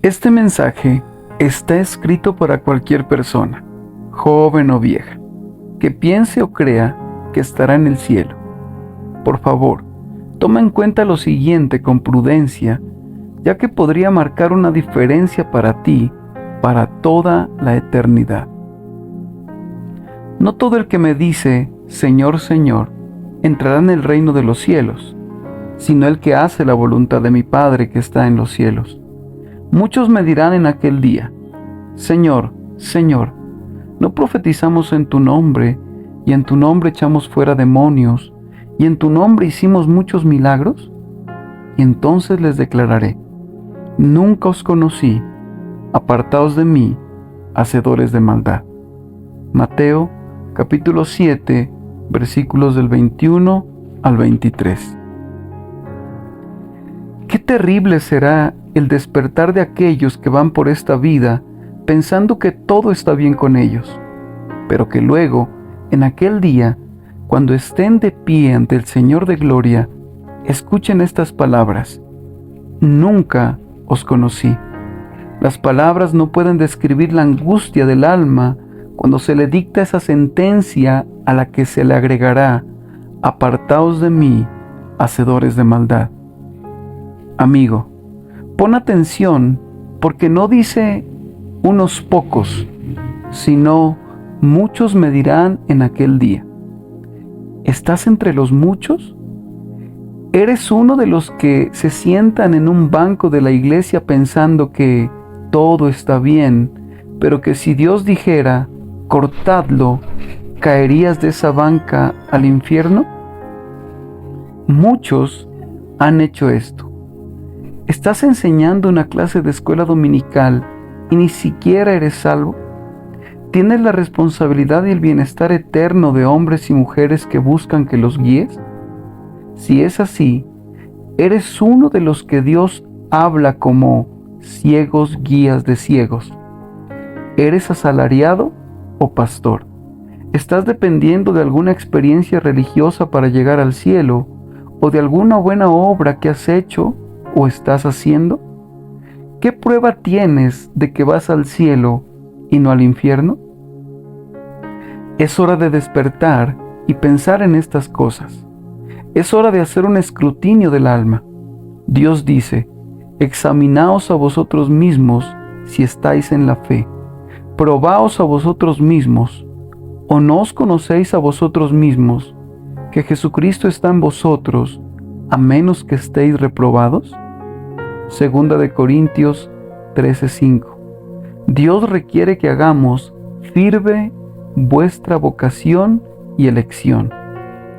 Este mensaje está escrito para cualquier persona, joven o vieja, que piense o crea que estará en el cielo. Por favor, toma en cuenta lo siguiente con prudencia, ya que podría marcar una diferencia para ti, para toda la eternidad. No todo el que me dice, Señor, Señor, entrará en el reino de los cielos, sino el que hace la voluntad de mi Padre que está en los cielos. Muchos me dirán en aquel día, Señor, Señor, ¿no profetizamos en tu nombre, y en tu nombre echamos fuera demonios, y en tu nombre hicimos muchos milagros? Y entonces les declararé, nunca os conocí, apartaos de mí, hacedores de maldad. Mateo, capítulo 7, versículos del 21 al 23. Qué terrible será el despertar de aquellos que van por esta vida pensando que todo está bien con ellos, pero que luego, en aquel día, cuando estén de pie ante el Señor de gloria, escuchen estas palabras: nunca os conocí. Las palabras no pueden describir la angustia del alma cuando se le dicta esa sentencia a la que se le agregará: apartaos de mí, hacedores de maldad. Amigo, pon atención, porque no dice unos pocos, sino muchos me dirán en aquel día. ¿Estás entre los muchos? ¿Eres uno de los que se sientan en un banco de la iglesia pensando que todo está bien, pero que si Dios dijera, cortadlo, caerías de esa banca al infierno? Muchos han hecho esto. ¿Estás enseñando una clase de escuela dominical y ni siquiera eres salvo? ¿Tienes la responsabilidad y el bienestar eterno de hombres y mujeres que buscan que los guíes? Si es así, eres uno de los que Dios habla como ciegos guías de ciegos. ¿Eres asalariado o pastor? ¿Estás dependiendo de alguna experiencia religiosa para llegar al cielo o de alguna buena obra que has hecho o estás haciendo? ¿Qué prueba tienes de que vas al cielo y no al infierno? Es hora de despertar y pensar en estas cosas. Es hora de hacer un escrutinio del alma. Dios dice, examinaos a vosotros mismos si estáis en la fe. Probaos a vosotros mismos, ¿o no os conocéis a vosotros mismos que Jesucristo está en vosotros, a menos que estéis reprobados? Segunda de Corintios 13:5. Dios requiere que hagamos firme vuestra vocación y elección.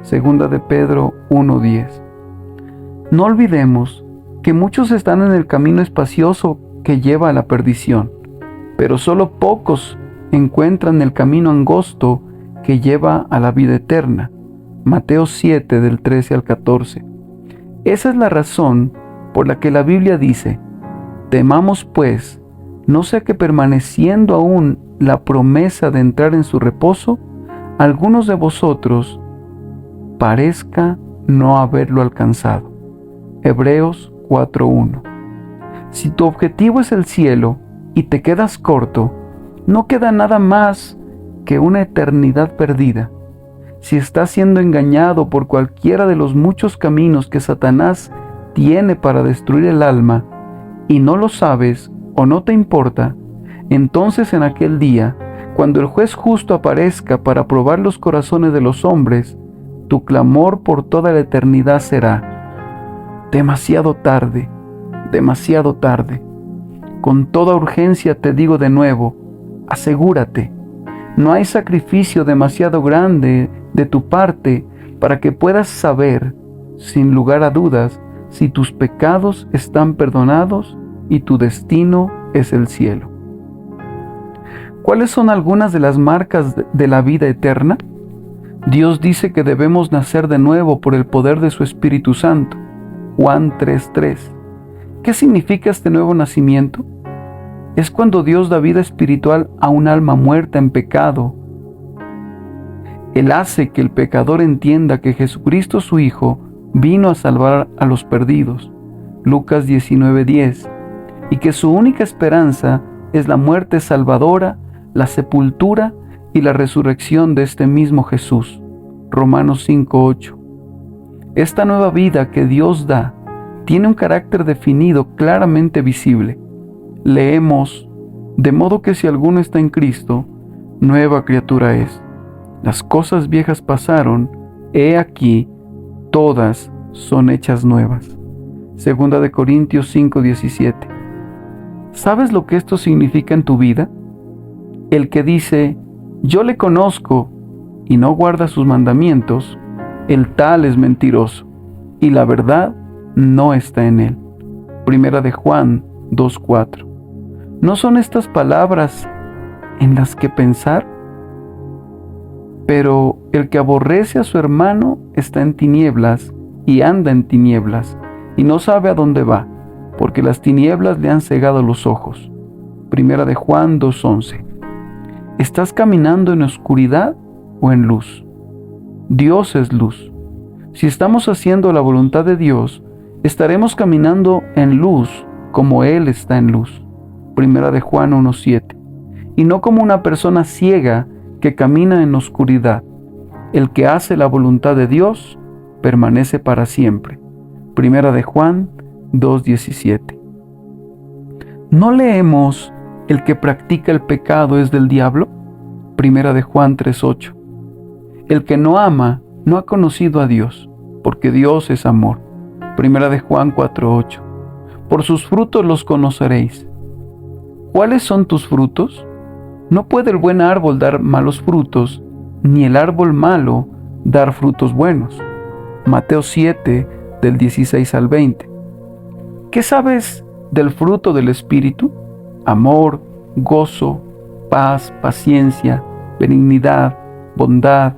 Segunda de Pedro 1:10. No olvidemos que muchos están en el camino espacioso que lleva a la perdición, pero solo pocos encuentran el camino angosto que lleva a la vida eterna. Mateo 7 del 13 al 14. Esa es la razón por la que la Biblia dice, temamos pues, no sea que permaneciendo aún la promesa de entrar en su reposo, algunos de vosotros parezca no haberlo alcanzado. Hebreos 4:1. Si tu objetivo es el cielo y te quedas corto, no queda nada más que una eternidad perdida. Si estás siendo engañado por cualquiera de los muchos caminos que Satanás tiene para destruir el alma y no lo sabes o no te importa, entonces en aquel día, cuando el juez justo aparezca para probar los corazones de los hombres, tu clamor por toda la eternidad será: demasiado tarde, demasiado tarde. Con toda urgencia te digo de nuevo, asegúrate. No hay sacrificio demasiado grande de tu parte para que puedas saber, sin lugar a dudas, si tus pecados están perdonados y tu destino es el cielo. ¿Cuáles son algunas de las marcas de la vida eterna? Dios dice que debemos nacer de nuevo por el poder de su Espíritu Santo. Juan 3:3. ¿Qué significa este nuevo nacimiento? Es cuando Dios da vida espiritual a un alma muerta en pecado. Él hace que el pecador entienda que Jesucristo su Hijo vino a salvar a los perdidos. Lucas 19:10. y que su única esperanza es la muerte salvadora, la sepultura y la resurrección de este mismo Jesús. Romanos 5:8. Esta nueva vida que Dios da tiene un carácter definido claramente visible. Leemos: de modo que si alguno está en Cristo, nueva criatura es. Las cosas viejas pasaron, he aquí, todas son hechas nuevas. Segunda de Corintios 5:17. ¿Sabes lo que esto significa en tu vida? El que dice, yo le conozco, y no guarda sus mandamientos, el tal es mentiroso, y la verdad no está en él. Primera de Juan 2:4. ¿No son estas palabras en las que pensar? Pero el que aborrece a su hermano está en tinieblas y anda en tinieblas, y no sabe a dónde va, porque las tinieblas le han cegado los ojos. Primera de Juan 2:11. ¿Estás caminando en oscuridad o en luz? Dios es luz. Si estamos haciendo la voluntad de Dios, estaremos caminando en luz como Él está en luz. Primera de Juan 1:7. Y no como una persona ciega que camina en oscuridad. El que hace la voluntad de Dios permanece para siempre. Primera de Juan 2:17. ¿No leemos el que practica el pecado es del diablo? Primera de Juan 3:8. El que no ama no ha conocido a Dios, porque Dios es amor. Primera de Juan 4:8. Por sus frutos los conoceréis. ¿Cuáles son tus frutos? No puede el buen árbol dar malos frutos, ni el árbol malo dar frutos buenos. Mateo 7, del 16 al 20. ¿Qué sabes del fruto del Espíritu? Amor, gozo, paz, paciencia, benignidad, bondad,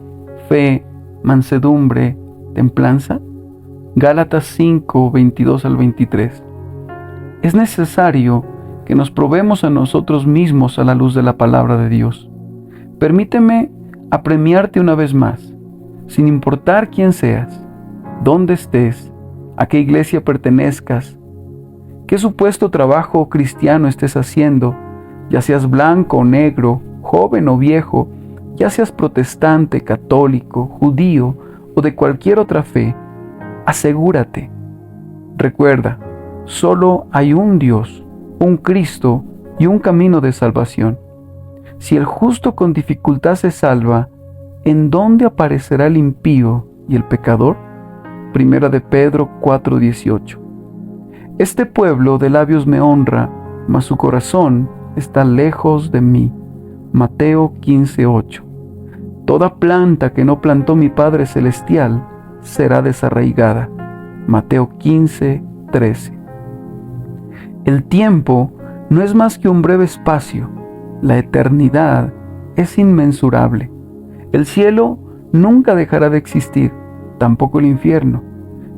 fe, mansedumbre, templanza. Gálatas 5, 22 al 23. Es necesario que nos probemos a nosotros mismos a la luz de la palabra de Dios. Permíteme apremiarte una vez más, sin importar quién seas, dónde estés, a qué iglesia pertenezcas, qué supuesto trabajo cristiano estés haciendo, ya seas blanco o negro, joven o viejo, ya seas protestante, católico, judío o de cualquier otra fe. Asegúrate. Recuerda, solo hay un Dios, un Cristo y un camino de salvación. Si el justo con dificultad se salva, ¿en dónde aparecerá el impío y el pecador? Primera de Pedro 4:18. Este pueblo de labios me honra, mas su corazón está lejos de mí. Mateo 15:8. Toda planta que no plantó mi Padre Celestial será desarraigada. Mateo 15:13. El tiempo no es más que un breve espacio. La eternidad es inmensurable. El cielo nunca dejará de existir, tampoco el infierno.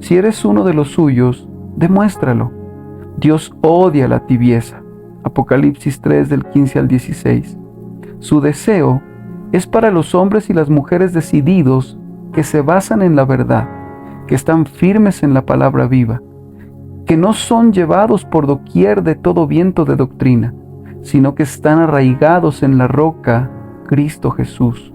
Si eres uno de los suyos, demuéstralo. Dios odia la tibieza. Apocalipsis 3 del 15 al 16. Su deseo es para los hombres y las mujeres decididos que se basan en la verdad, que están firmes en la palabra viva, que no son llevados por doquier de todo viento de doctrina, sino que están arraigados en la roca, Cristo Jesús.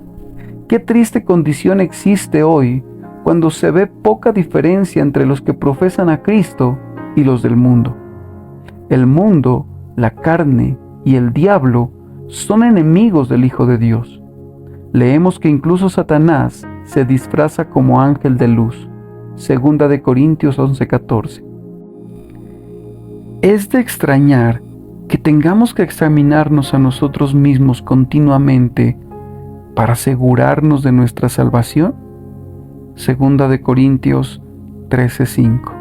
Qué triste condición existe hoy cuando se ve poca diferencia entre los que profesan a Cristo y los del mundo. El mundo, la carne y el diablo son enemigos del Hijo de Dios. Leemos que incluso Satanás se disfraza como ángel de luz. Segunda de Corintios 11:14. Es de extrañar que tengamos que examinarnos a nosotros mismos continuamente para asegurarnos de nuestra salvación. Segunda de Corintios 13:5.